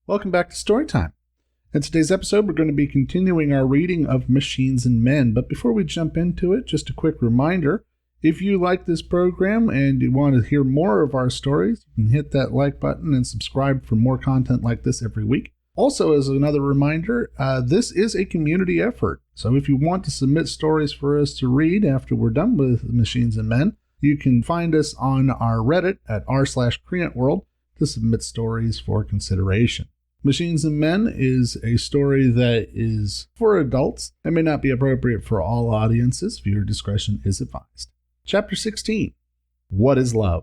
Welcome back to Storytime. In today's episode, we're going to be continuing our reading of Machines and Men. But before we jump into it, just a quick reminder, if you like this program and you want to hear more of our stories, you can hit that like button and subscribe for more content like this every week. Also, as another reminder, this is a community effort. So if you want to submit stories for us to read after we're done with Machines and Men, you can find us on our Reddit at r/Creant World to submit stories for consideration. Machines and Men is a story that is for adults and may not be appropriate for all audiences. Viewer discretion is advised. Chapter 16, What is Love?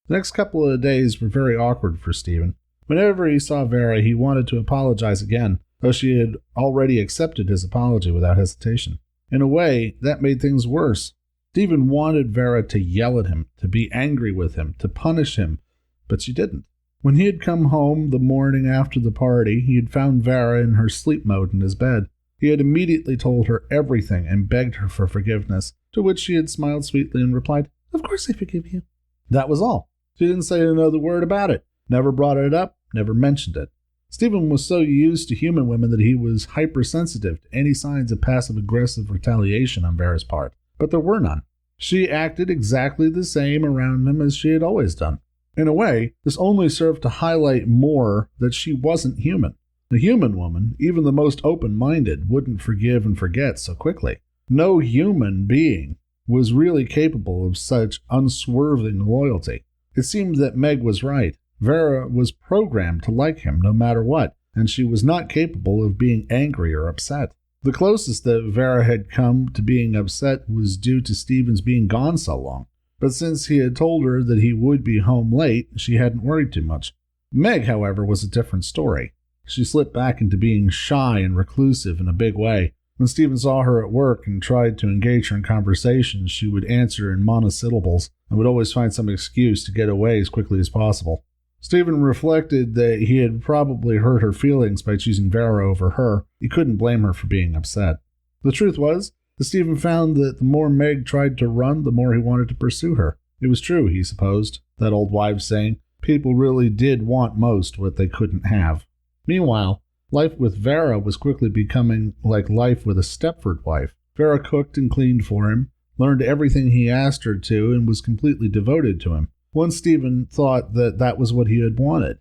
The next couple of days were very awkward for Stephen. Whenever he saw Vera, he wanted to apologize again, though she had already accepted his apology without hesitation. In a way, that made things worse. Stephen wanted Vera to yell at him, to be angry with him, to punish him, but she didn't. When he had come home the morning after the party, he had found Vera in her sleep mode in his bed. He had immediately told her everything and begged her for forgiveness, to which she had smiled sweetly and replied, "Of course I forgive you." That was all. She didn't say another word about it, never brought it up, never mentioned it. Stephen was so used to human women that he was hypersensitive to any signs of passive-aggressive retaliation on Vera's part, but there were none. She acted exactly the same around him as she had always done. In a way, this only served to highlight more that she wasn't human. A human woman, even the most open-minded, wouldn't forgive and forget so quickly. No human being was really capable of such unswerving loyalty. It seemed that Meg was right. Vera was programmed to like him no matter what, and she was not capable of being angry or upset. The closest that Vera had come to being upset was due to Stephen's being gone so long. But since he had told her that he would be home late, she hadn't worried too much. Meg, however, was a different story. She slipped back into being shy and reclusive in a big way. When Stephen saw her at work and tried to engage her in conversation, she would answer in monosyllables and would always find some excuse to get away as quickly as possible. Stephen reflected that he had probably hurt her feelings by choosing Vera over her. He couldn't blame her for being upset. The truth was, Stephen found that the more Meg tried to run, the more he wanted to pursue her. It was true, he supposed, that old wives' saying, people really did want most what they couldn't have. Meanwhile, life with Vera was quickly becoming like life with a Stepford wife. Vera cooked and cleaned for him, learned everything he asked her to, and was completely devoted to him. Once Stephen thought that that was what he had wanted.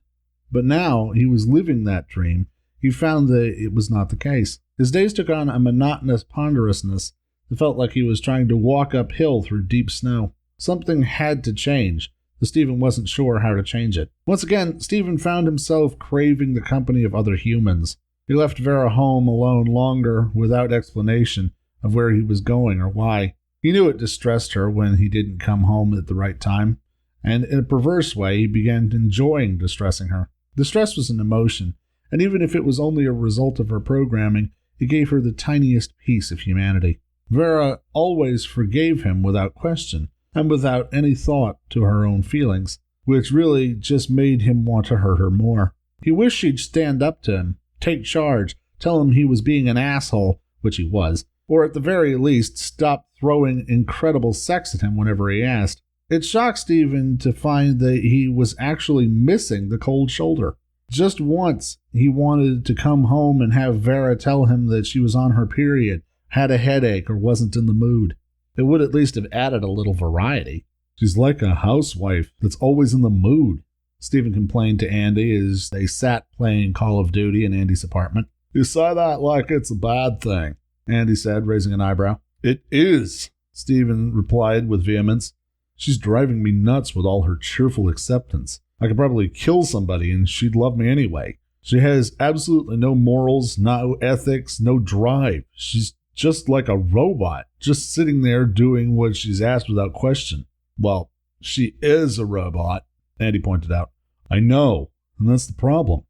But now he was living that dream. He found that it was not the case. His days took on a monotonous ponderousness. It felt like he was trying to walk uphill through deep snow. Something had to change, but Stephen wasn't sure how to change it. Once again, Stephen found himself craving the company of other humans. He left Vera home alone longer without explanation of where he was going or why. He knew it distressed her when he didn't come home at the right time, and in a perverse way, he began enjoying distressing her. Distress was an emotion, and even if it was only a result of her programming, it gave her the tiniest piece of humanity. Vera always forgave him without question, and without any thought to her own feelings, which really just made him want to hurt her more. He wished she'd stand up to him, take charge, tell him he was being an asshole, which he was, or at the very least stop throwing incredible sex at him whenever he asked. It shocked Stephen to find that he was actually missing the cold shoulder. Just once, he wanted to come home and have Vera tell him that she was on her period, had a headache, or wasn't in the mood. It would at least have added a little variety. She's like a housewife that's always in the mood, Stephen complained to Andy as they sat playing Call of Duty in Andy's apartment. You say that like it's a bad thing, Andy said, raising an eyebrow. It is, Stephen replied with vehemence. She's driving me nuts with all her cheerful acceptance. I could probably kill somebody and she'd love me anyway. She has absolutely no morals, no ethics, no drive. She's just like a robot, just sitting there doing what she's asked without question. Well, she is a robot, Andy pointed out. I know, and that's the problem.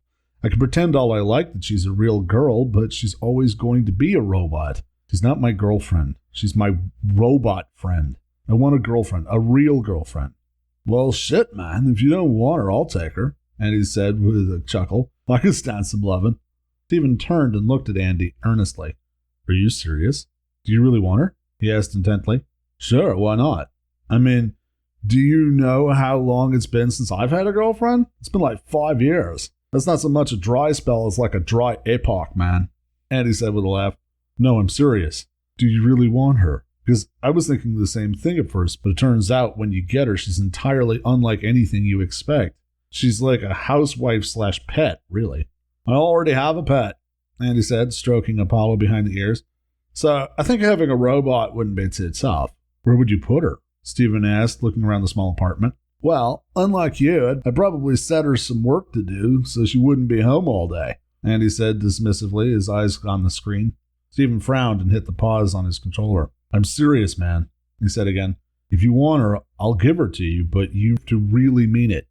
I can pretend all I like that she's a real girl, but she's always going to be a robot. She's not my girlfriend. She's my robot friend. I want a girlfriend, a real girlfriend. Well, shit, man. If you don't want her, I'll take her, Andy said with a chuckle. I can stand some loving. Stephen turned and looked at Andy earnestly. Are you serious? Do you really want her? He asked intently. Sure, why not? I mean, do you know how long it's been since I've had a girlfriend? It's been like 5 years. That's not so much a dry spell as like a dry epoch, man. Andy said with a laugh. No, I'm serious. Do you really want her? Because I was thinking the same thing at first, but it turns out when you get her, she's entirely unlike anything you expect. She's like a housewife/pet, really. I already have a pet, Andy said, stroking Apollo behind the ears. So I think having a robot wouldn't be too tough. Where would you put her? Stephen asked, looking around the small apartment. Well, unlike you, I'd probably set her some work to do so she wouldn't be home all day, Andy said dismissively, his eyes on the screen. Stephen frowned and hit the pause on his controller. I'm serious, man, he said again. If you want her, I'll give her to you, but you have to really mean it.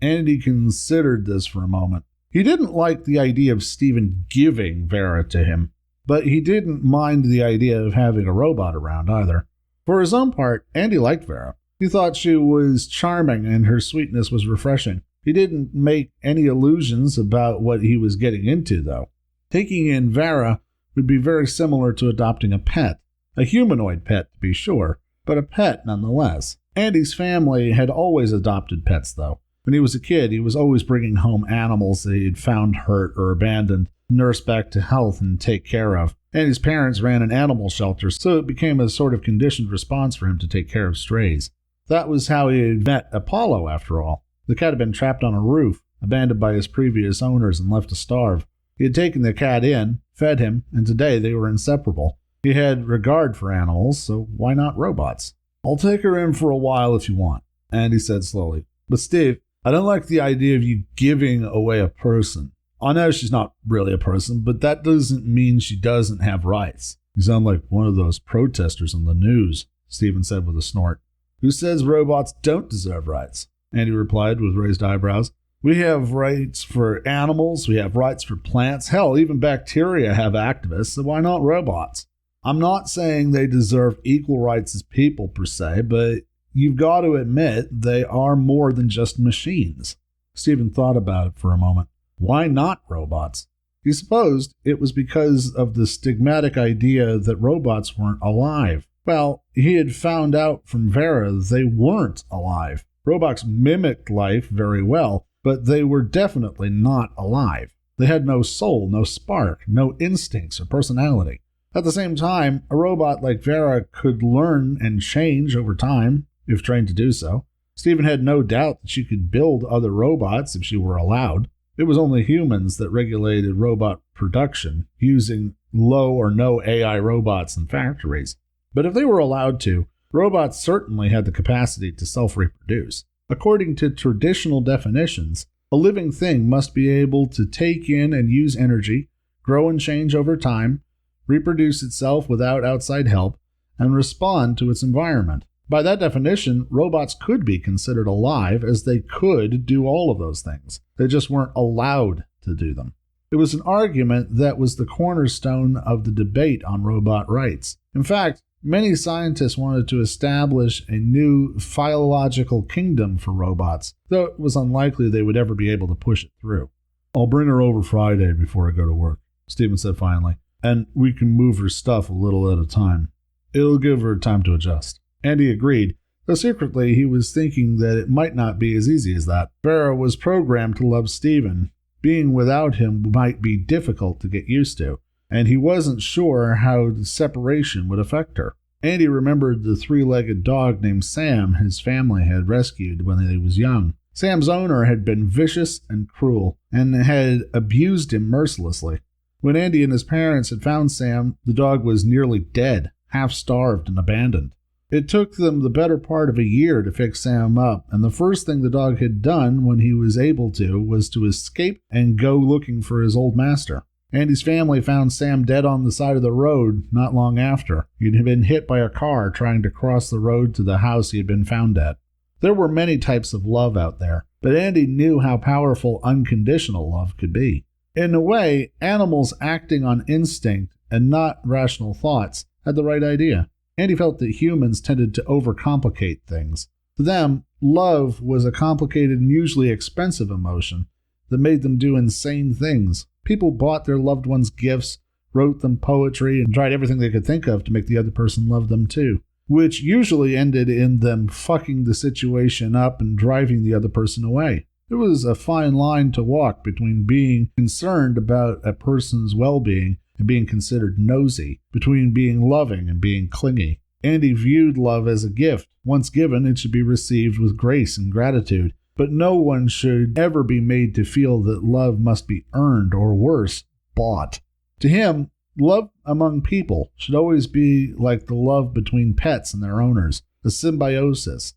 Andy considered this for a moment. He didn't like the idea of Stephen giving Vera to him, but he didn't mind the idea of having a robot around either. For his own part, Andy liked Vera. He thought she was charming and her sweetness was refreshing. He didn't make any illusions about what he was getting into, though. Taking in Vera would be very similar to adopting a pet. A humanoid pet, to be sure, but a pet nonetheless. Andy's family had always adopted pets, though. When he was a kid, he was always bringing home animals that he had found hurt or abandoned, nurse back to health and take care of. Andy's parents ran an animal shelter, so it became a sort of conditioned response for him to take care of strays. That was how he had met Apollo, after all. The cat had been trapped on a roof, abandoned by his previous owners and left to starve. He had taken the cat in, fed him, and today they were inseparable. He had regard for animals, so why not robots? I'll take her in for a while if you want, Andy said slowly. But Steve, I don't like the idea of you giving away a person. I know she's not really a person, but that doesn't mean she doesn't have rights. You sound like one of those protesters on the news, Stephen said with a snort. Who says robots don't deserve rights? Andy replied with raised eyebrows. We have rights for animals, we have rights for plants, hell, even bacteria have activists, so why not robots? I'm not saying they deserve equal rights as people per se, but you've got to admit they are more than just machines. Stephen thought about it for a moment. Why not robots? He supposed it was because of the stigmatic idea that robots weren't alive. Well, he had found out from Vera they weren't alive. Robots mimicked life very well, but they were definitely not alive. They had no soul, no spark, no instincts or personality. At the same time, a robot like Vera could learn and change over time, if trained to do so. Stephen had no doubt that she could build other robots if she were allowed. It was only humans that regulated robot production, using low or no AI robots in factories. But if they were allowed to, robots certainly had the capacity to self-reproduce. According to traditional definitions, a living thing must be able to take in and use energy, grow and change over time, reproduce itself without outside help, and respond to its environment. By that definition, robots could be considered alive as they could do all of those things. They just weren't allowed to do them. It was an argument that was the cornerstone of the debate on robot rights. In fact, many scientists wanted to establish a new philological kingdom for robots, though it was unlikely they would ever be able to push it through. I'll bring her over Friday before I go to work, Stephen said finally, and we can move her stuff a little at a time. It'll give her time to adjust. Andy agreed, though secretly he was thinking that it might not be as easy as that. Vera was programmed to love Stephen. Being without him might be difficult to get used to, and he wasn't sure how the separation would affect her. Andy remembered the three-legged dog named Sam his family had rescued when he was young. Sam's owner had been vicious and cruel, and had abused him mercilessly. When Andy and his parents had found Sam, the dog was nearly dead, half-starved and abandoned. It took them the better part of a year to fix Sam up, and the first thing the dog had done when he was able to was to escape and go looking for his old master. Andy's family found Sam dead on the side of the road not long after. He'd been hit by a car trying to cross the road to the house he had been found at. There were many types of love out there, but Andy knew how powerful unconditional love could be. In a way, animals acting on instinct and not rational thoughts had the right idea. Andy felt that humans tended to overcomplicate things. To them, love was a complicated and usually expensive emotion that made them do insane things. People bought their loved ones gifts, wrote them poetry, and tried everything they could think of to make the other person love them too, which usually ended in them fucking the situation up and driving the other person away. It was a fine line to walk between being concerned about a person's well-being and being considered nosy, between being loving and being clingy. Andy viewed love as a gift. Once given, it should be received with grace and gratitude. But no one should ever be made to feel that love must be earned or worse, bought. To him, love among people should always be like the love between pets and their owners, a symbiosis,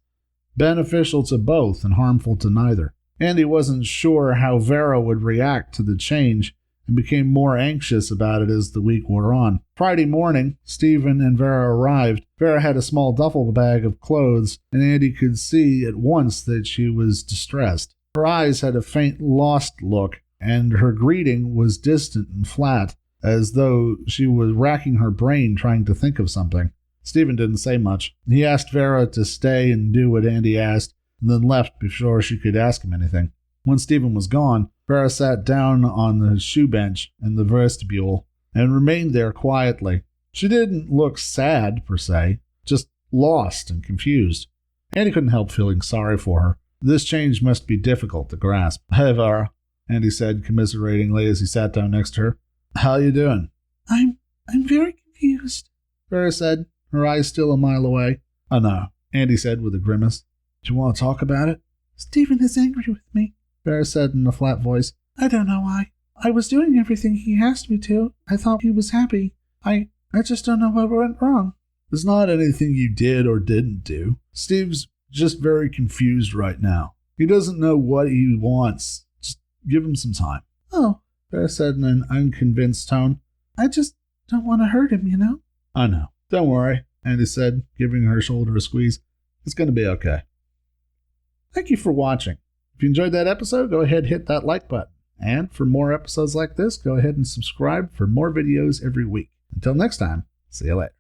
beneficial to both and harmful to neither. Andy wasn't sure how Vera would react to the change and became more anxious about it as the week wore on. Friday morning, Stephen and Vera arrived. Vera had a small duffel bag of clothes, and Andy could see at once that she was distressed. Her eyes had a faint lost look, and her greeting was distant and flat, as though she was racking her brain trying to think of something. Stephen didn't say much. He asked Vera to stay and do what Andy asked, and then left before she could ask him anything. When Stephen was gone, Vera sat down on the shoe bench in the vestibule and remained there quietly. She didn't look sad, per se, just lost and confused. Andy couldn't help feeling sorry for her. This change must be difficult to grasp. "Hey, Vera," Andy said commiseratingly as he sat down next to her. "How you doing?" I'm very confused," Vera said, her eyes still a mile away. "I know," Andy said with a grimace. "Do you want to talk about it?" "Stephen is angry with me," Vera said in a flat voice. "I don't know why. I was doing everything he asked me to. I thought he was happy. I just don't know what went wrong." "There's not anything you did or didn't do. Steve's just very confused right now. He doesn't know what he wants. Just give him some time." "Oh," Vera said in an unconvinced tone. "I just don't want to hurt him, you know." "I know. Don't worry," Andy said, giving her shoulder a squeeze. "It's going to be okay." Thank you for watching. If you enjoyed that episode, go ahead and hit that like button. And for more episodes like this, go ahead and subscribe for more videos every week. Until next time, see you later.